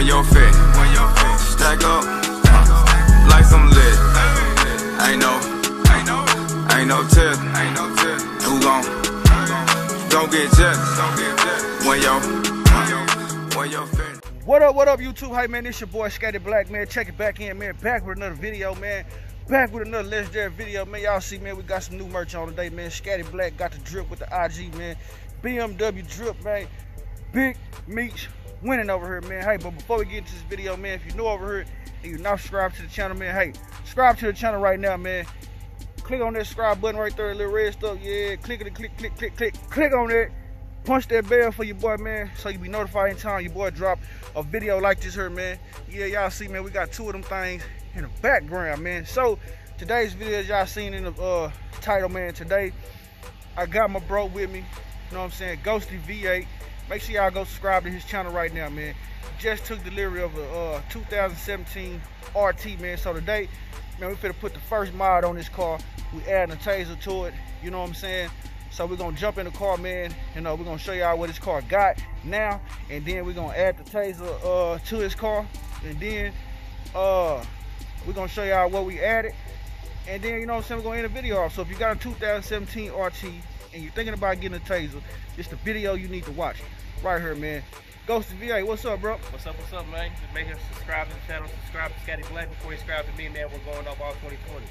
Where your fit? Stack up, like some lit. Ain't no tip. Who gon' get jealous? Where your fit? What up, YouTube? Hey, man, this your boy, Scatty Black, man. Check it back in, man. Back with another video, man. Back with another legendary video, man. Y'all see, man, we got some new merch on today, man. Scatty Black got the drip with the IG, man. BMW drip, man. Big Meech winning over here, man. Hey, but before we get into this video, man, if you're new over here and you're not subscribed to the channel, man, hey, subscribe to the channel right now, man. Click on that subscribe button right there, a little red stuff. Yeah, click it, click on it. Punch that bell for your boy, man, so you be notified anytime your boy drop a video like this here, man. Yeah, y'all see, man, we got two of them things in the background, man. So today's video, as y'all seen in the title, man, today I got my bro with me, you know what I'm saying, Ghosty V8. Make sure y'all go subscribe to his channel right now, man. Just took delivery of a 2017 RT, man. So today, man, we finna put the first mod on this car. We adding a taser to it, you know what I'm saying. So we're gonna jump in the car, man, and we're gonna show y'all what this car got now, and then we're gonna add the taser to his car, and then we're gonna show y'all what we added, and then, you know what I'm saying, we're gonna end the video off. So if you got a 2017 RT and you're thinking about getting a taser, it's the video you need to watch right here, man. Ghosty V8, what's up, bro? What's up, man? Just make sure to subscribe to the channel, subscribe to Scatty Black before you subscribe to me, man. We're going up all 2020.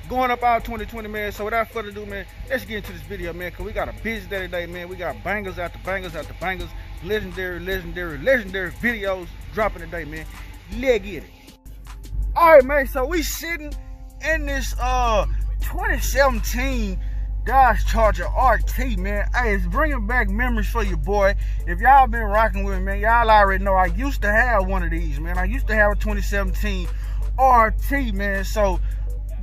Going up all 2020, man. So without further ado, man, let's get into this video, man, because we got a busy day today, man. We got bangers after bangers after bangers, legendary videos dropping today, man. Let's get it. All right, man, so we sitting in this 2017 Dodge Charger RT, man. Hey, it's bringing back memories for your boy. If y'all been rocking with me, man, y'all already know I used to have one of these, man. I used to have a 2017 RT, man. So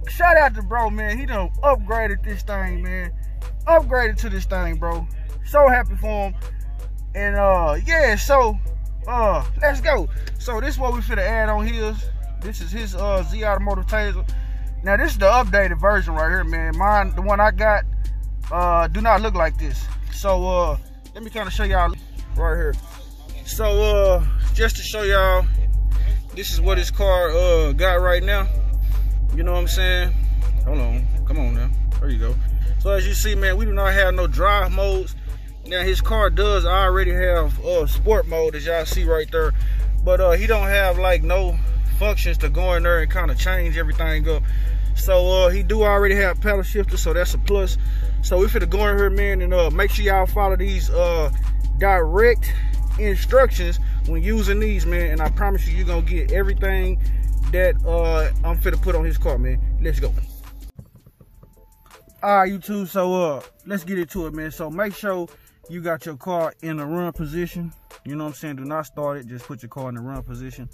shout out to bro, man. He done upgraded this thing, man. Upgraded to this thing, bro. So happy for him. And yeah, so let's go. So this is what we finna add on his. This is his Z Automotive taser. Now this is the updated version right here, man. Mine, the one I got, do not look like this. So let me kind of show y'all right here. So just to show y'all, this is what his car got right now. You know what I'm saying? Hold on, come on now. There you go. So as you see, man, we do not have no drive modes. Now his car does already have sport mode, as y'all see right there. But he don't have like no functions to go in there and kind of change everything up. So he do already have paddle shifter, so that's a plus. So we finna go in here, man, and make sure y'all follow these direct instructions when using these, man. And I promise you, you're gonna get everything that I'm finna put on his car, man. Let's go. All right, YouTube, so let's get into it, man. So make sure you got your car in the run position. You know what I'm saying? Do not start it, just put your car in the run position.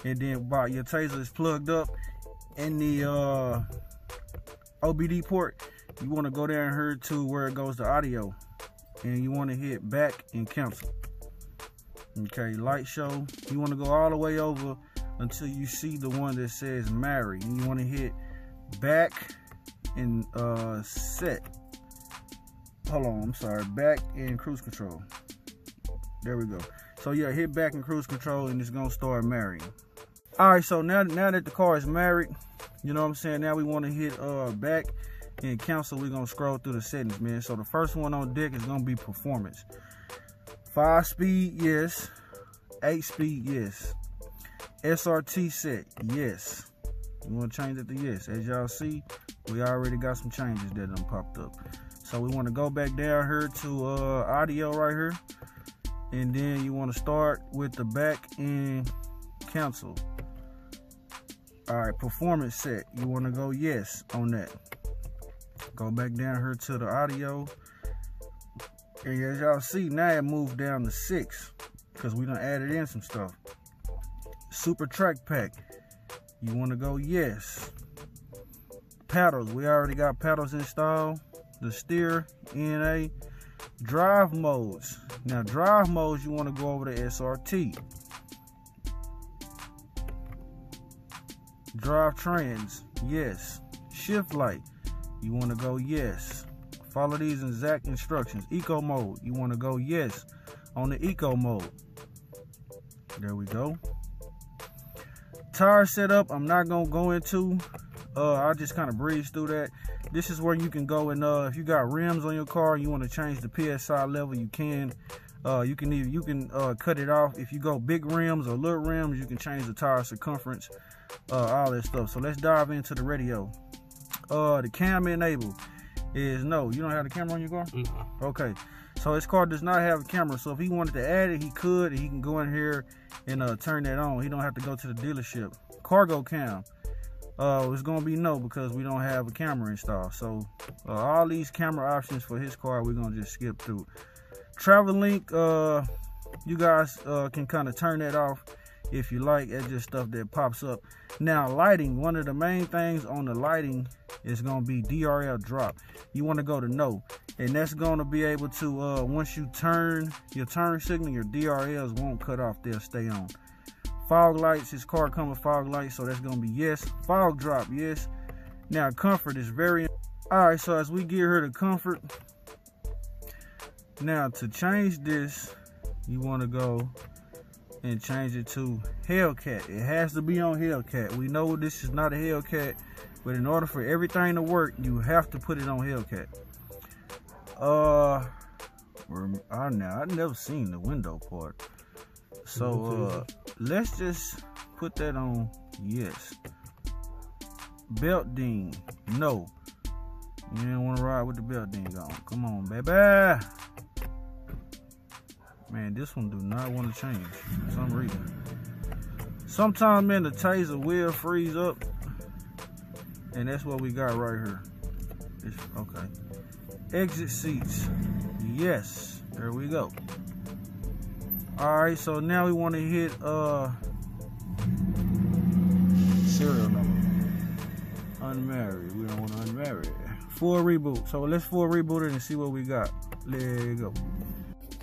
And then while your taser is plugged up in the OBD port, you want to go down here to where it goes to audio, and you want to hit back and cancel. Okay, light show. You want to go all the way over until you see the one that says marry, and you want to hit back and set. Hold on, I'm sorry, back and cruise control. There we go. So yeah, hit back and cruise control, and it's gonna start marrying. All right, so now that the car is married, you know what I'm saying, now we want to hit back and cancel. We're gonna scroll through the settings, man. So the first one on deck is gonna be performance. 5-speed, yes. 8-speed, yes. SRT set, yes. You want to change it to yes. As y'all see, we already got some changes that done popped up. So we want to go back down here to audio right here, and then you want to start with the back and cancel. All right, performance set, you want to go yes on that. Go back down here to the audio, and as y'all see, now it moved down to 6 because we done added in some stuff. Super track pack, you want to go yes. Paddles, we already got paddles installed. The steer, NA. Drive modes, now drive modes, you want to go over to SRT. Drive trans, yes. Shift light, you want to go yes. Follow these exact instructions. Eco mode, you want to go yes on the eco mode. There we go. Tire setup, I'm not gonna go into. I'll just kind of breeze through that. This is where you can go and if you got rims on your car, you want to change the PSI level, you can. You can cut it off. If you go big rims or little rims, you can change the tire circumference, all that stuff. So let's dive into the radio. The cam enable is no. You don't have the camera on your car? Mm-hmm. Okay. So his car does not have a camera. So if he wanted to add it, he could. He can go in here and turn that on. He don't have to go to the dealership. Cargo cam. It's gonna be no, because we don't have a camera installed. So all these camera options for his car, we're gonna just skip through. Travel link, you guys can kind of turn that off if you like. It's just stuff that pops up. Now lighting, one of the main things on the lighting is gonna be DRL drop. You want to go to no, and that's gonna be able to once you turn your turn signal, your DRLs won't cut off, they'll stay on. Fog lights, his car comes with fog lights, so that's gonna be yes. Fog drop, yes. Now comfort is very, all right. So as we get here to comfort, now to change this, you want to go and change it to Hellcat. It has to be on Hellcat. We know this is not a Hellcat, but in order for everything to work, you have to put it on Hellcat. I've never seen the window part. So let's just put that on yes. Belt ding, no. You didn't want to ride with the belt ding on. Come on, baby. Man, this one do not want to change for some reason. Sometimes, man, the taser will freeze up, and that's what we got right here. Okay. Exit seats, yes. There we go. Alright, so now we want to hit serial number. Unmarried. We don't want to unmarried. Full reboot. So let's full reboot it and see what we got. Let go.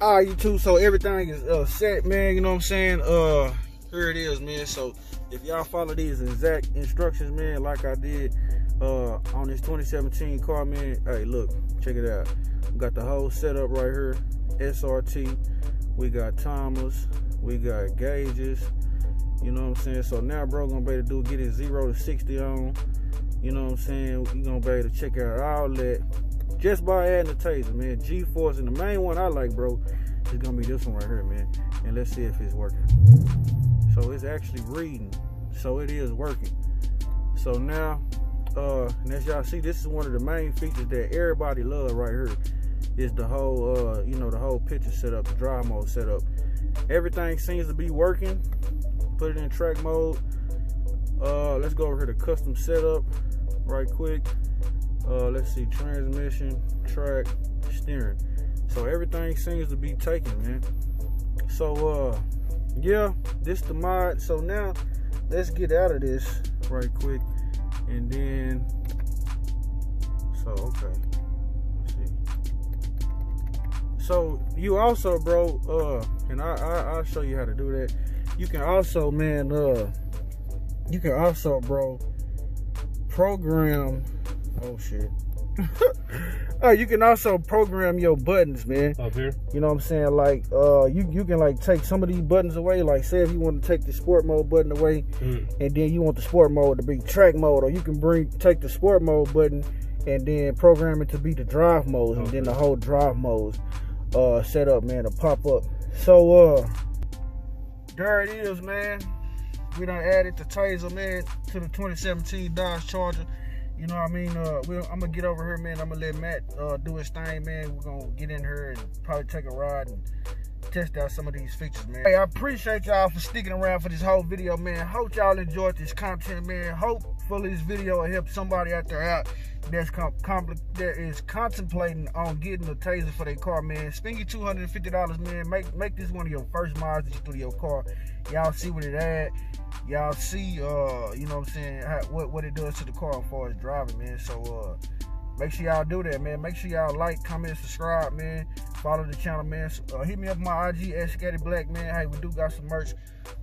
Alright, YouTube. So everything is set, man. You know what I'm saying? Here it is, man. So if y'all follow these exact instructions, man, like I did on this 2017 car, man. Hey, look, check it out. We got the whole setup right here. SRT. We got timers, we got gauges, you know what I'm saying? So now bro gonna be able to get his 0 to 60 on, you know what I'm saying? We gonna be able to check out all that just by adding the taser, man. G-force, and the main one I like, bro, is gonna be this one right here, man. And let's see if it's working. So it's actually reading, so it is working. So now, and as y'all see, this is one of the main features that everybody love right here. Is the whole, you know, the whole picture setup, the drive mode setup. Everything seems to be working. Put it in track mode. Let's go over here to custom setup right quick. Let's see, transmission, track, steering. So everything seems to be taken, man. So yeah, this the mod. So now let's get out of this right quick, and then okay. So you also, bro, and I'll show you how to do that. You can also, man, you can also, bro, program. Oh shit. You can also program your buttons, man. Up here. You know what I'm saying? Like, you can like take some of these buttons away. Like, say if you want to take the sport mode button away, and then you want the sport mode to be track mode, or you can take the sport mode button and then program it to be the drive modes, and then the whole drive modes set up, man, to pop up. So there it is, man. We done added the taser, man, to the 2017 Dodge Charger. You know what I mean? I'm gonna get over here, man. I'm gonna let Matt do his thing, man. We're gonna get in here and probably take a ride and test out some of these features, man. Hey, I appreciate y'all for sticking around for this whole video, man. Hope y'all enjoyed this content, man. Hopefully this video will help somebody out there out that is contemplating on getting a taser for their car, man. Spend your $250, man. Make this one of your first miles that you do to your car. Y'all see what it add. Y'all see, you know what I'm saying, what it does to the car as far as driving, man. So make sure y'all do that, man. Make sure y'all like, comment, subscribe, man. Follow the channel, man. Hit me up on my IG at Scatty Black, man. Hey, we do got some merch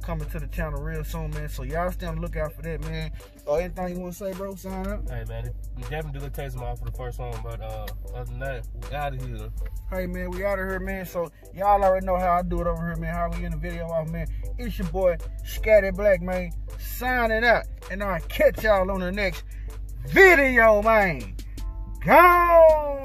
coming to the channel real soon, man. So y'all stay on the lookout for that, man. Anything you want to say, bro? Sign up. Hey, man, we definitely do taste them off for the first one, but other than that, we out of here. Hey, man, we out of here, man. So y'all already know how I do it over here, man. How we end the video off, man. It's your boy Scatty Black, man. Signing out, and I'll catch y'all on the next video, man. Go!